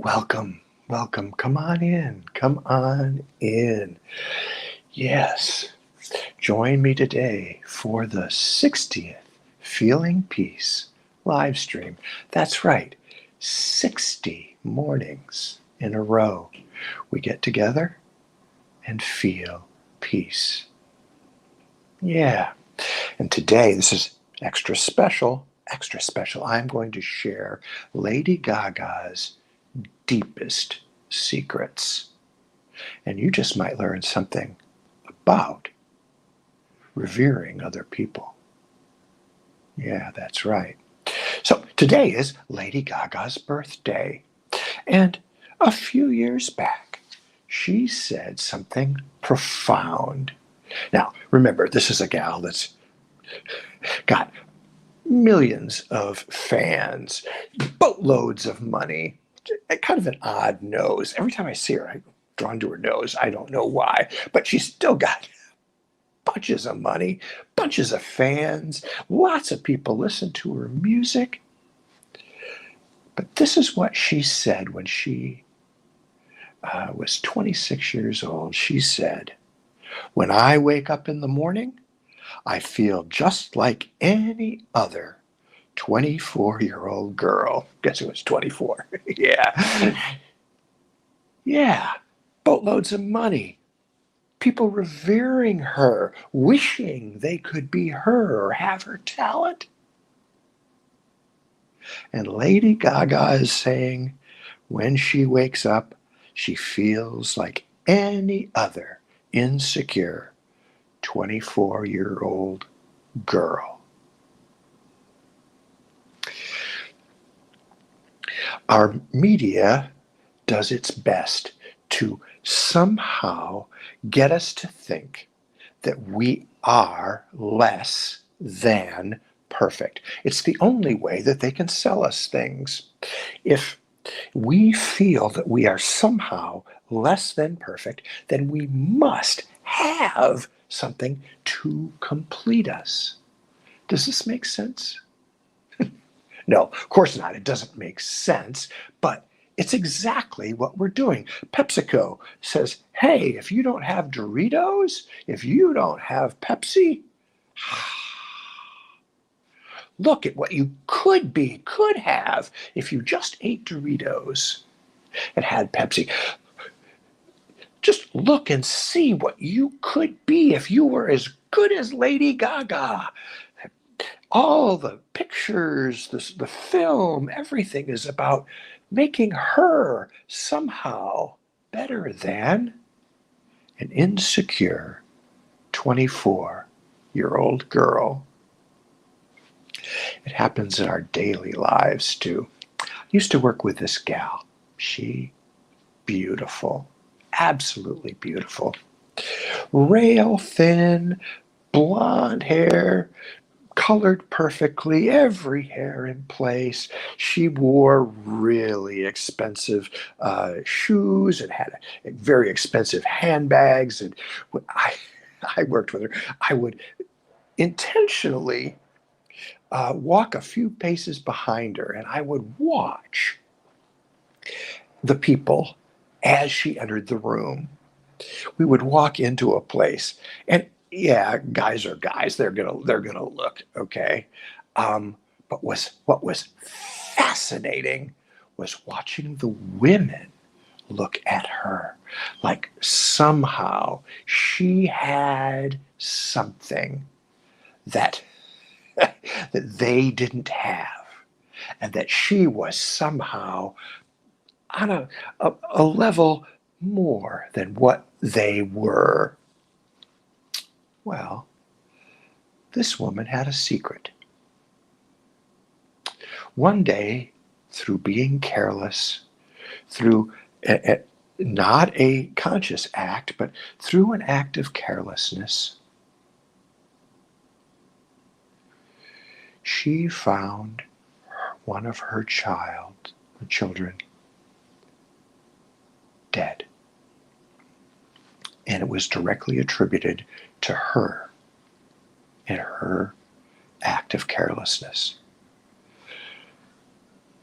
Welcome, welcome. Come on in. Come on in. Yes. Join me today for the 60th Feeling Peace live stream. That's right. 60 mornings in a row. We get together and feel peace. Yeah. And today, this is extra special, extra special. I'm going to share Lady Gaga's deepest secrets. And you just might learn something about revering other people. Yeah, that's right. So today is Lady Gaga's birthday. And a few years back, she said something profound. Now, remember, this is a gal that's got millions of fans, boatloads of money, kind of an odd nose. Every time I see her, I'm drawn to her nose. I don't know why, but she's still got bunches of money, bunches of fans, lots of people listen to her music. But this is what she said when she was 26 years old. She said, "When I wake up in the morning, I feel just like any other 24-year-old girl." Guess who was 24? Yeah. Yeah. Boatloads of money. People revering her, wishing they could be her or have her talent. And Lady Gaga is saying when she wakes up, she feels like any other insecure 24-year-old girl. Our media does its best to somehow get us to think that we are less than perfect. It's the only way that they can sell us things. If we feel that we are somehow less than perfect, then we must have something to complete us. Does this make sense? No, of course not. It doesn't make sense, but it's exactly what we're doing. PepsiCo says, hey, if you don't have Doritos, if you don't have Pepsi, look at what you could have if you just ate Doritos and had Pepsi. Just look and see what you could be if you were as good as Lady Gaga. All the pictures, the film, everything is about making her somehow better than an insecure 24-year-old girl. It happens in our daily lives too. I used to work with this gal. She beautiful, absolutely beautiful. Rail thin, blonde hair, colored perfectly, every hair in place. She wore really expensive shoes and had very expensive handbags. And when I worked with her, I would intentionally walk a few paces behind her and I would watch the people as she entered the room. We would walk into a place, and yeah, guys are guys. They're gonna look okay. But what was fascinating was watching the women look at her, like somehow she had something that that they didn't have, and that she was somehow on a level more than what they were. Well, this woman had a secret. One day, through being careless, through not a conscious act, but through an act of carelessness, she found one of her children dead. And it was directly attributed to her and her act of carelessness.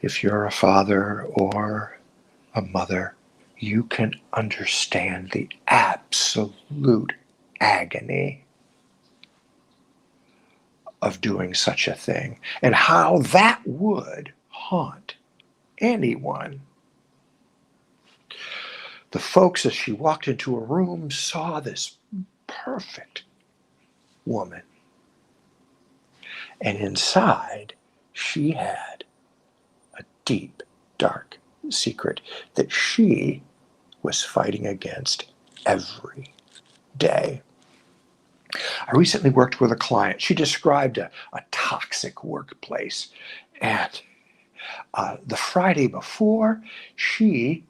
If you're a father or a mother, you can understand the absolute agony of doing such a thing and how that would haunt anyone. The folks, as she walked into a room, saw this perfect woman. And inside, she had a deep, dark secret that she was fighting against every day. I recently worked with a client. She described a toxic workplace. And the Friday before, she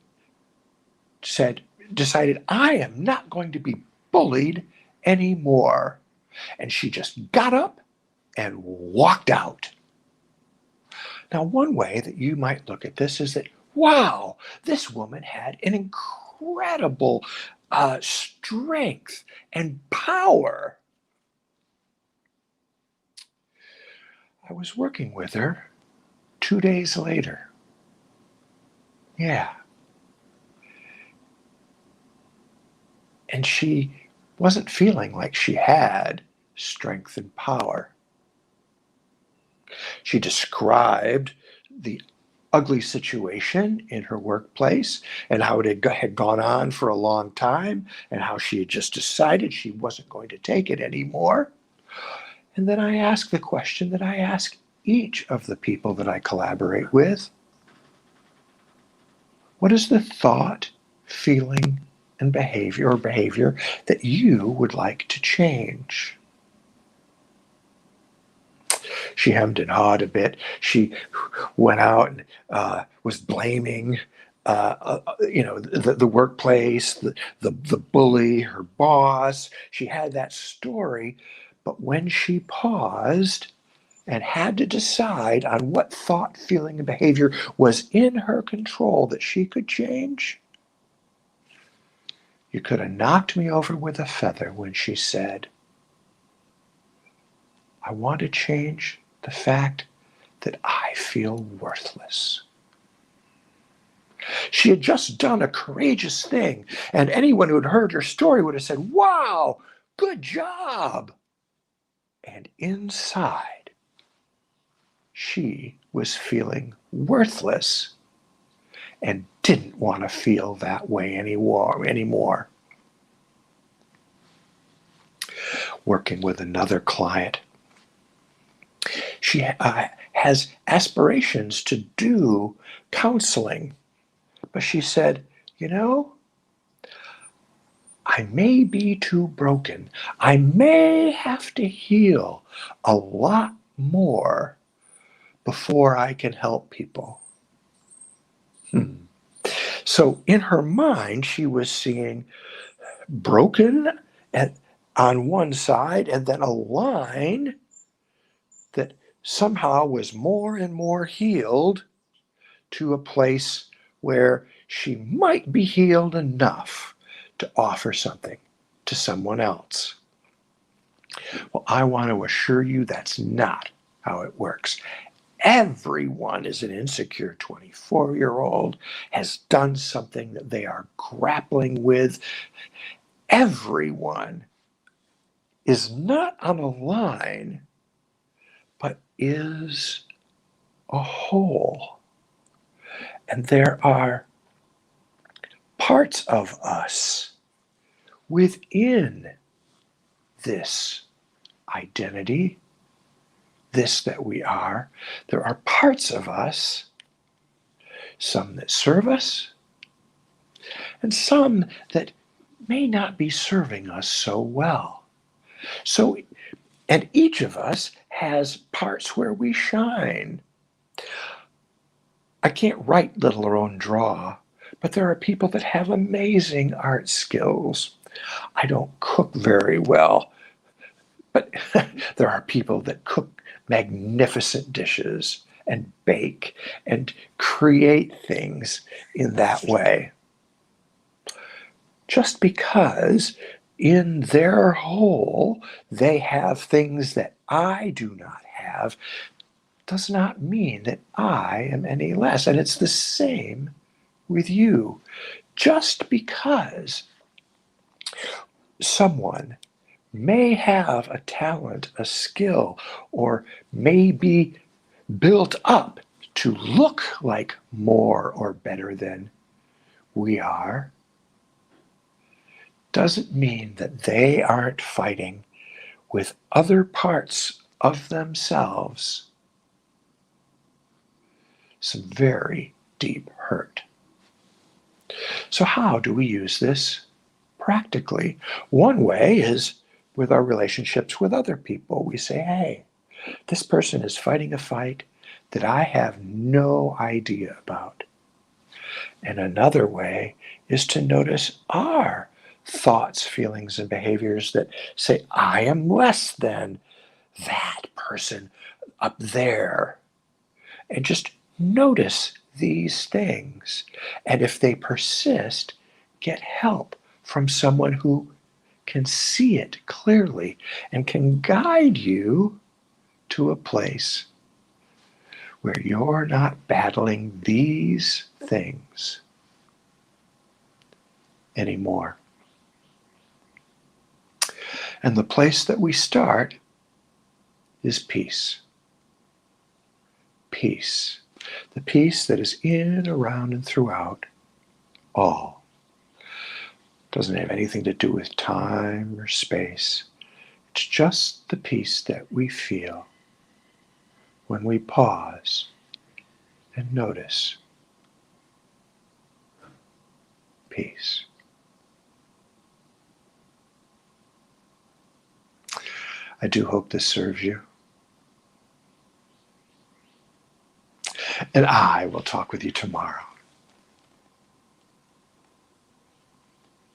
decided, I am not going to be bullied anymore. And she just got up and walked out. Now, one way that you might look at this is that, wow, this woman had an incredible strength and power. I was working with her 2 days later. Yeah. And she wasn't feeling like she had strength and power. She described the ugly situation in her workplace and how it had gone on for a long time and how she had just decided she wasn't going to take it anymore. And then I asked the question that I ask each of the people that I collaborate with. What is the thought, feeling, and behavior that you would like to change? She hemmed and hawed a bit. She went out and was blaming, the workplace, the bully, her boss. She had that story, but when she paused and had to decide on what thought, feeling, and behavior was in her control that she could change, you could have knocked me over with a feather when she said, I want to change the fact that I feel worthless. She had just done a courageous thing, and anyone who had heard her story would have said, wow, good job. And inside, she was feeling worthless and didn't want to feel that way anymore. Working with another client, she has aspirations to do counseling, but she said, I may be too broken. I may have to heal a lot more before I can help people. So in her mind, she was seeing broken on one side and then a line that somehow was more and more healed to a place where she might be healed enough to offer something to someone else. Well, I want to assure you that's not how it works. Everyone is an insecure 24-year-old, has done something that they are grappling with. Everyone is not on a line, but is a whole. And there are parts of us within this identity, this that we are. There are parts of us, some that serve us, and some that may not be serving us so well. And each of us has parts where we shine. I can't write, let alone draw, but there are people that have amazing art skills. I don't cook very well, but there are people that cook magnificent dishes and bake and create things in that way. Just because in their whole they have things that I do not have does not mean that I am any less. And it's the same with you just because someone may have a talent, a skill, or may be built up to look like more or better than we are, doesn't mean that they aren't fighting with other parts of themselves some very deep hurt. So how do we use this practically? One way is with our relationships with other people. We say, hey, this person is fighting a fight that I have no idea about. And another way is to notice our thoughts, feelings, and behaviors that say, I am less than that person up there. And just notice these things. And if they persist, get help from someone who can see it clearly and can guide you to a place where you're not battling these things anymore. And the place that we start is peace. Peace. The peace that is in, around, and throughout all. Doesn't have anything to do with time or space. It's just the peace that we feel when we pause and notice peace. I do hope this serves you. And I will talk with you tomorrow.